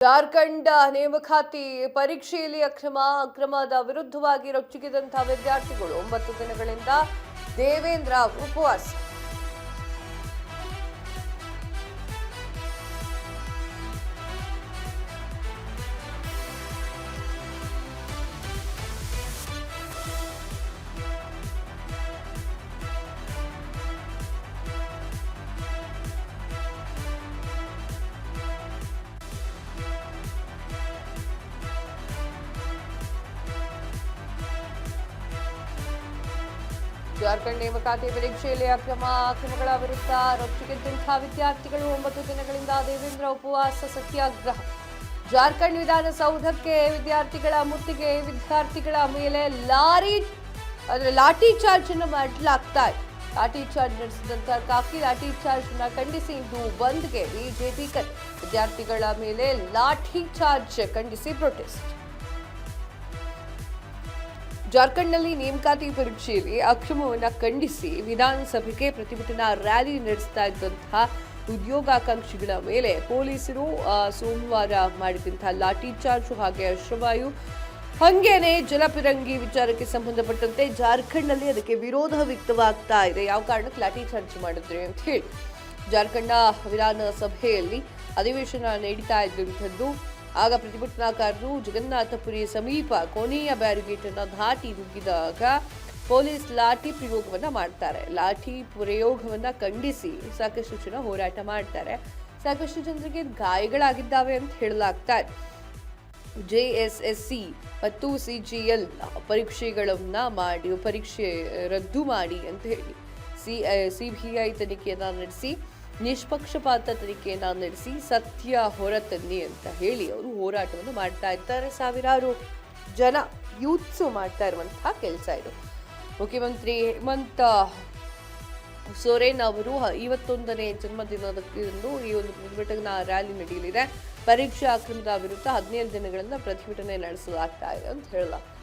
ಜಾರ್ಖಂಡ್ ನೇಮಕಾತಿ ಪರೀಕ್ಷೆಯಲ್ಲಿ ಅಕ್ರಮದ ವಿರುದ್ಧವಾಗಿ ರೊಚ್ಚಿಗೆದಂತಹ ವಿದ್ಯಾರ್ಥಿಗಳು 9 ದಿನಗಳಿಂದ ದೇವೇಂದ್ರ ಉಪವಾಸ. ಜಾರ್ಖಂಡ್ ನೇಮಕಾತಿ ಪರೀಕ್ಷೆಯಲ್ಲಿ ಅಕ್ರಮಗಳ ವಿರುದ್ಧ ರೊಚ್ಚಿಗೆದ್ದಂತಹ ವಿದ್ಯಾರ್ಥಿಗಳು 9 ದಿನಗಳಿಂದ ದೇವೇಂದ್ರ ಉಪವಾಸ ಸತ್ಯಾಗ್ರಹ. ಜಾರ್ಖಂಡ್ ವಿಧಾನಸೌಧಕ್ಕೆ ವಿದ್ಯಾರ್ಥಿಗಳ ಮುತ್ತಿಗೆ, ವಿದ್ಯಾರ್ಥಿಗಳ ಮೇಲೆ ಲಾಠಿ ಚಾರ್ಜ್ ಅನ್ನು ಮಾಡಲಾಗ್ತಾ ಇದೆ. ಲಾಠಿ ಚಾರ್ಜ್ ನಡೆಸಿದಂತಹ ಖಾಕಿ ಲಾಠಿ ಚಾರ್ಜ್ ಅನ್ನು ಖಂಡಿಸಿ ಇಂದು ಬಂದ್ಗೆ ಬಿಜೆಪಿ ಕರೆ. ವಿದ್ಯಾರ್ಥಿಗಳ ಮೇಲೆ ಲಾಠಿ ಚಾರ್ಜ್ ಖಂಡಿಸಿ ಪ್ರೊಟೆಸ್ಟ್. ಜಾರ್ಖಂಡ್ನಲ್ಲಿ ನೇಮಕಾತಿ ಪರೀಕ್ಷೆಯಲ್ಲಿ ಅಕ್ರಮವನ್ನು ಖಂಡಿಸಿ ವಿಧಾನಸಭೆಗೆ ಪ್ರತಿಭಟನಾ ರ್ಯಾಲಿ ನಡೆಸ್ತಾ ಇದ್ದಂತಹ ಉದ್ಯೋಗಾಕಾಂಕ್ಷಿಗಳ ಮೇಲೆ ಪೊಲೀಸರು ಸೋಮವಾರ ಮಾಡಿದಂತಹ ಲಾಠಿ ಚಾರ್ಜ್ ಹಾಗೆ ಅಶ್ರವಾಯು ಹಂಗೇನೆ ಜಲಪಿರಂಗಿ ವಿಚಾರಕ್ಕೆ ಸಂಬಂಧಪಟ್ಟಂತೆ ಜಾರ್ಖಂಡ್ನಲ್ಲಿ ಅದಕ್ಕೆ ವಿರೋಧ ವ್ಯಕ್ತವಾಗ್ತಾ ಇದೆ. ಯಾವ ಕಾರಣಕ್ಕೆ ಲಾಠಿ ಚಾರ್ಜ್ ಮಾಡಿದ್ರೆ ಅಂತ ಹೇಳಿ ಜಾರ್ಖಂಡ್ನ ವಿಧಾನಸಭೆಯಲ್ಲಿ ಅಧಿವೇಶನ ನಡೀತಾ ಇದ್ದಂಥದ್ದು. ಆಗ ಪ್ರತಿಭಟನಾಕಾರರು ಜಗನ್ನಾಥಪುರಿ ಸಮೀಪ ಕೊನೆಯ ಬ್ಯಾರಿಗೇಟ್ ಅನ್ನು ದಾಟಿ ನುಗ್ಗಿದಾಗ ಪೊಲೀಸ್ ಲಾಠಿ ಪ್ರಯೋಗವನ್ನ ಮಾಡ್ತಾರೆ. ಲಾಠಿ ಪ್ರಯೋಗವನ್ನ ಖಂಡಿಸಿ ಸಾಕಷ್ಟು ಜನ ಹೋರಾಟ ಮಾಡ್ತಾರೆ. ಸಾಕಷ್ಟು ಜನರಿಗೆ ಗಾಯಗಳಾಗಿದ್ದಾವೆ ಅಂತ ಹೇಳಲಾಗ್ತಾ ಇದೆ. JSSC ಮತ್ತು CGL ಪರೀಕ್ಷೆ ರದ್ದು ಮಾಡಿ ಅಂತ ಹೇಳಿ CBI ತನಿಖೆಯನ್ನ ನಡೆಸಿ ನಿಷ್ಪಕ್ಷಪಾತ ತನಿಖೆಯನ್ನ ನಡೆಸಿ ಸತ್ಯ ಹೊರತನ್ನಿ ಅಂತ ಹೇಳಿ ಅವರು ಹೋರಾಟವನ್ನು ಮಾಡ್ತಾ ಇದ್ದಾರೆ. ಸಾವಿರಾರು ಜನ ಯೂತ್ಸು ಮಾಡ್ತಾ ಇರುವಂತಹ ಕೆಲಸ ಇದು. ಮುಖ್ಯಮಂತ್ರಿ ಹೇಮಂತ್ ಸೊರೇನ್ ಅವರು 51ನೇ ಜನ್ಮದಿನದಂದು ಈ ಒಂದು ಪ್ರತಿಭಟನಾ ರ್ಯಾಲಿ ನಡೆಯಲಿದೆ. ಪರೀಕ್ಷಾ ಅಕ್ರಮದ ವಿರುದ್ಧ 17 ದಿನಗಳಿಂದ ಪ್ರತಿಭಟನೆ ನಡೆಸಲಾಗ್ತಾ ಇದೆ ಅಂತ ಹೇಳಲಾಗ್ತದೆ.